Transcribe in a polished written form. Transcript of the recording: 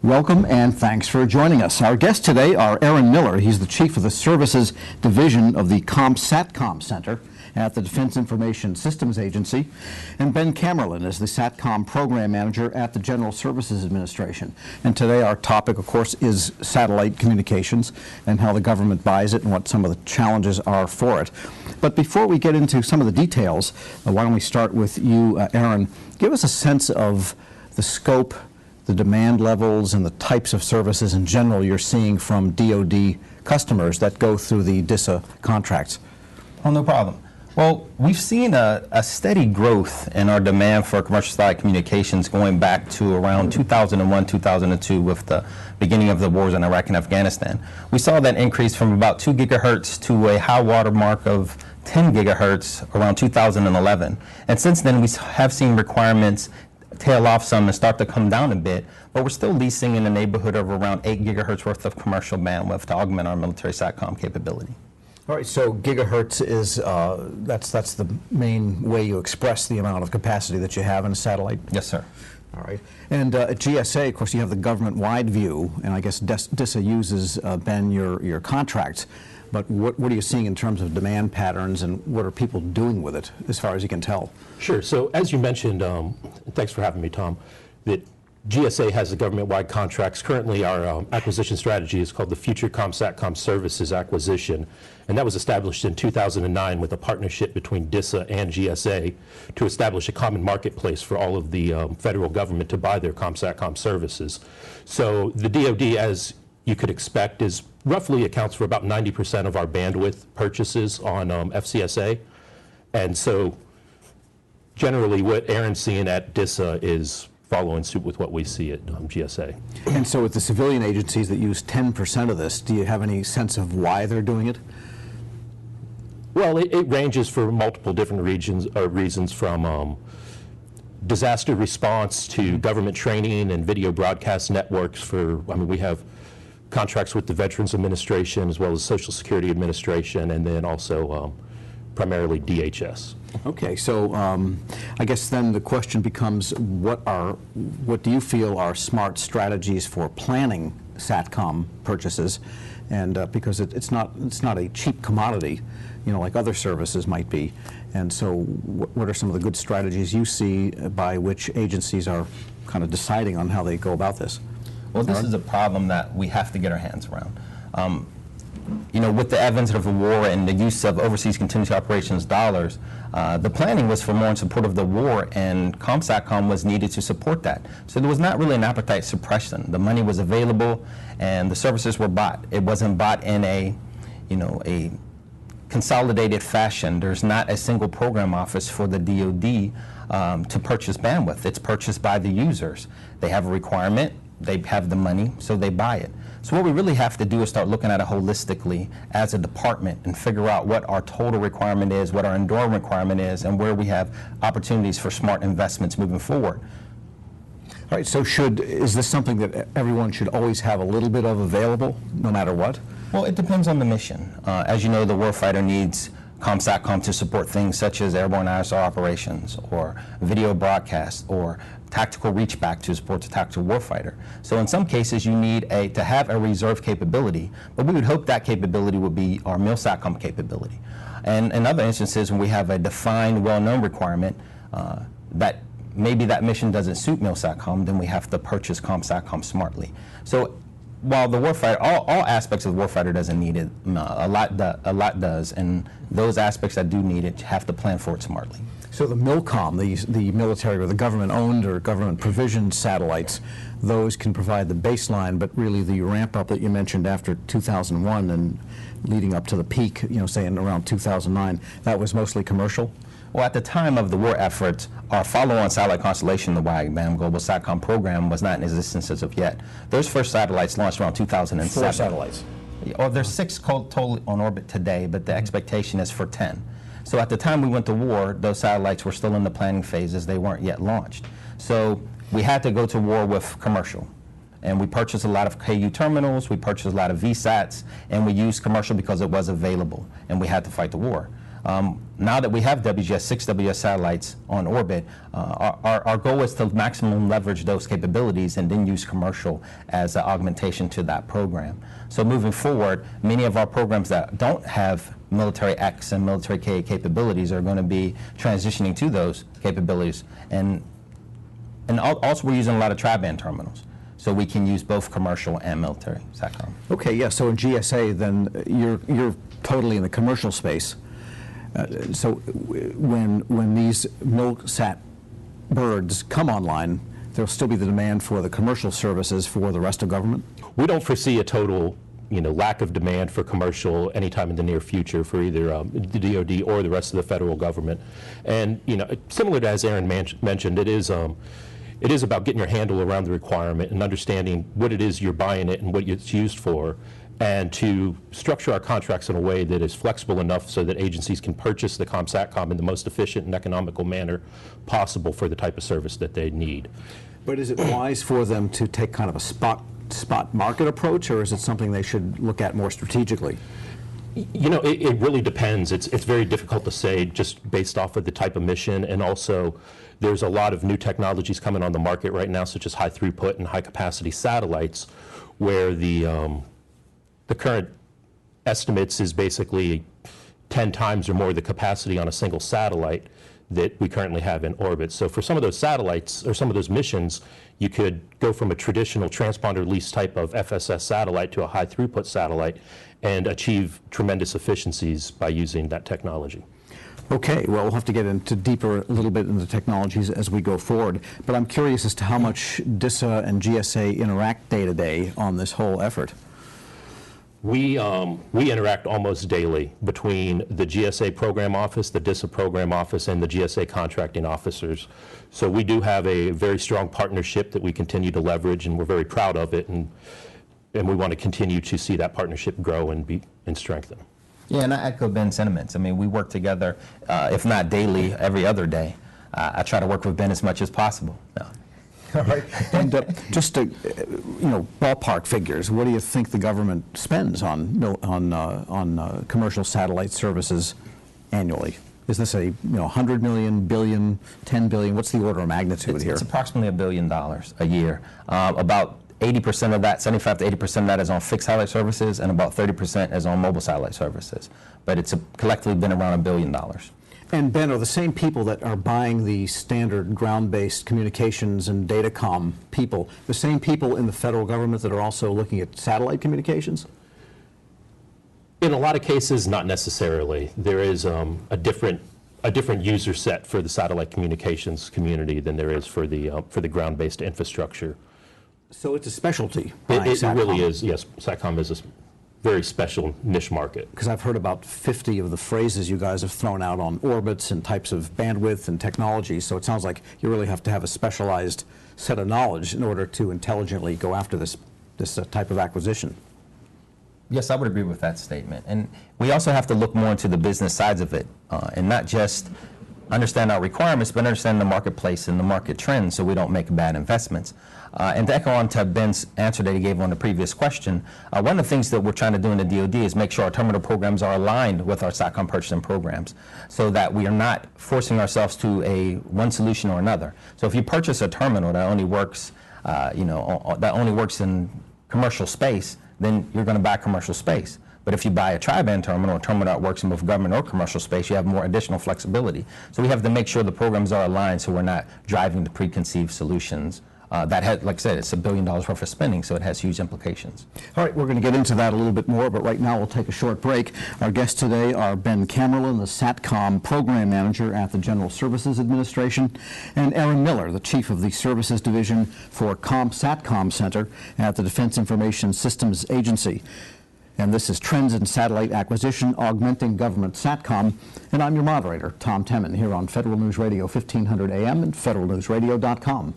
Welcome and thanks for joining us. Our guests today are Aaron Miller. He's the chief of the Services Division of the SATCOM Center at the Defense Information Systems Agency, and Ben Camerlin is the SATCOM Program Manager at the General Services Administration. And today our topic, of course, is satellite communications and how the government buys it and what some of the challenges are for it. But before we get into some of the details, why don't we start with you, Aaron. Give us a sense of the scope, the demand levels, and the types of services in general you're seeing from DoD customers that go through the DISA contracts. Oh, no problem. Well, we've seen a steady growth in our demand for commercial satellite communications going back to around 2001, 2002 with the beginning of the wars in Iraq and Afghanistan. We saw that increase from about 2 gigahertz to a high water mark of 10 gigahertz around 2011. And since then, we have seen requirements tail off some and start to come down a bit, but we're still leasing in the neighborhood of around 8 gigahertz worth of commercial bandwidth to augment our military SATCOM capability. All right, so gigahertz is, that's the main way you express the amount of capacity that you have in a satellite? Yes, sir. All right. And at GSA, of course, you have the government-wide view, and I guess DISA uses, Ben, your contracts. But what are you seeing in terms of demand patterns, and what are people doing with it, as far as you can tell? Sure. So as you mentioned, thanks for having me, Tom, that GSA has the government-wide contracts. Currently, our acquisition strategy is called the Future SATCOM Services Acquisition, and that was established in 2009 with a partnership between DISA and GSA to establish a common marketplace for all of the federal government to buy their SATCOM services. So the DoD, as you could expect, is roughly accounts for about 90% of our bandwidth purchases on FCSA. And so generally what Aaron's seeing at DISA is following suit with what we see at GSA. And so with the civilian agencies that use 10% of this, do you have any sense of why they're doing it? Well, it ranges for multiple different reasons from disaster response to government training and video broadcast networks for, we have contracts with the Veterans Administration as well as Social Security Administration, and then also primarily DHS. Okay, so I guess then the question becomes, what do you feel are smart strategies for planning SATCOM purchases? And because it's not a cheap commodity, like other services might be. And so what are some of the good strategies you see by which agencies are kind of deciding on how they go about this? Well, this is a problem that we have to get our hands around. With the advent of the war and the use of overseas contingency operations dollars, the planning was for more in support of the war, and SATCOM was needed to support that. So there was not really an appetite suppression. The money was available, and the services were bought. It wasn't bought in a consolidated fashion. There's not a single program office for the DoD to purchase bandwidth. It's purchased by the users. They have a requirement. They have the money, so they buy it. So what we really have to do is start looking at it holistically as a department and figure out what our total requirement is, what our enduring requirement is, and where we have opportunities for smart investments moving forward. All right, so is this something that everyone should always have a little bit of available, no matter what? Well, it depends on the mission. As you know, the warfighter needs SATCOM to support things such as airborne ISR operations, or video broadcast, or tactical reach back to support the tactical warfighter. So in some cases you need to have a reserve capability, but we would hope that capability would be our MIL-SATCOM capability. And in other instances, when we have a defined, well-known requirement that maybe that mission doesn't suit MIL-SATCOM, then we have to purchase SATCOM smartly. So while the warfighter, all aspects of the warfighter doesn't need it, a lot does, and those aspects that do need it have to plan for it smartly. So the MILCOM, the military or the government-owned or government-provisioned satellites, those can provide the baseline, but really the ramp-up that you mentioned after 2001 and leading up to the peak, say in around 2009, that was mostly commercial? Well, at the time of the war efforts, our follow-on satellite constellation, the WAG-BAM Global SATCOM program, was not in existence as of yet. Those first satellites launched around 2007. 4 satellites. Oh, there's 6 total on orbit today, but the expectation is for 10. So at the time we went to war, those satellites were still in the planning phases. They weren't yet launched. So we had to go to war with commercial. And we purchased a lot of KU terminals, we purchased a lot of VSATs, and we used commercial because it was available, and we had to fight the war. Now that we have six WGS satellites on orbit, our goal is to maximum leverage those capabilities and then use commercial as an augmentation to that program. So moving forward, many of our programs that don't have military X and military K capabilities are going to be transitioning to those capabilities. And also we're using a lot of tri-band terminals. So we can use both commercial and military SATCOM. Okay, yeah, so in GSA then you're totally in the commercial space. So when these MilSat birds come online, there'll still be the demand for the commercial services for the rest of government? We don't foresee a total lack of demand for commercial anytime in the near future for either the DoD or the rest of the federal government. And similar to as Aaron mentioned, it is about getting your handle around the requirement and understanding what it is you're buying it and what it's used for, and to structure our contracts in a way that is flexible enough so that agencies can purchase the ComSatCom in the most efficient and economical manner possible for the type of service that they need. But is it wise for them to take kind of a spot market approach, or is it something they should look at more strategically? It really depends. It's very difficult to say just based off of the type of mission, and also there's a lot of new technologies coming on the market right now, such as high throughput and high capacity satellites, where the current estimates is basically 10 times or more the capacity on a single satellite that we currently have in orbit. So for some of those satellites or some of those missions, you could go from a traditional transponder lease type of FSS satellite to a high throughput satellite and achieve tremendous efficiencies by using that technology. Okay, well, we'll have to get into a little bit into the technologies as we go forward, but I'm curious as to how much DISA and GSA interact day to day on this whole effort. We interact almost daily between the GSA program office, the DISA program office, and the GSA contracting officers. So we do have a very strong partnership that we continue to leverage, and we're very proud of it, and we want to continue to see that partnership grow and strengthen. Yeah, and I echo Ben's sentiments. I mean, we work together, if not daily, every other day. I try to work with Ben as much as possible. No. All right. And just to, ballpark figures, what do you think the government spends on commercial satellite services annually? Is this a 100 million, billion, 10 billion? What's the order of magnitude here? It's approximately $1 billion a year. About 80% of that, 75 to 80% of that is on fixed satellite services, and about 30% is on mobile satellite services. But it's collectively been around $1 billion. And Ben, are the same people that are buying the standard ground-based communications and datacom people, the same people in the federal government that are also looking at satellite communications? In a lot of cases, not necessarily. There is a different user set for the satellite communications community than there is for the ground-based infrastructure. So it's a specialty. It really is. Yes, SATCOM is a very special niche market. Because I've heard about 50 of the phrases you guys have thrown out on orbits and types of bandwidth and technology, so it sounds like you really have to have a specialized set of knowledge in order to intelligently go after this type of acquisition. Yes, I would agree with that statement. And we also have to look more into the business sides of it, and not just understand our requirements, but understand the marketplace and the market trends so we don't make bad investments. And to echo on to Ben's answer that he gave on the previous question, one of the things that we're trying to do in the DoD is make sure our terminal programs are aligned with our SATCOM purchasing programs so that we are not forcing ourselves to one solution or another. So if you purchase a terminal that only works, that only works in commercial space, then you're going to buy commercial space. But if you buy a tri-band terminal, a terminal that works in both government or commercial space, you have more additional flexibility. So we have to make sure the programs are aligned so we're not driving to preconceived solutions. That has, like I said, it's $1 billion worth of spending, so it has huge implications. All right, we're going to get into that a little bit more, but right now we'll take a short break. Our guests today are Ben Camerlin, the SATCOM Program Manager at the General Services Administration, and Aaron Miller, the Chief of the Services Division for SATCOM Center at the Defense Information Systems Agency. And this is Trends in Satellite Acquisition, Augmenting Government SATCOM. And I'm your moderator, Tom Temin, here on Federal News Radio 1500 AM and federalnewsradio.com.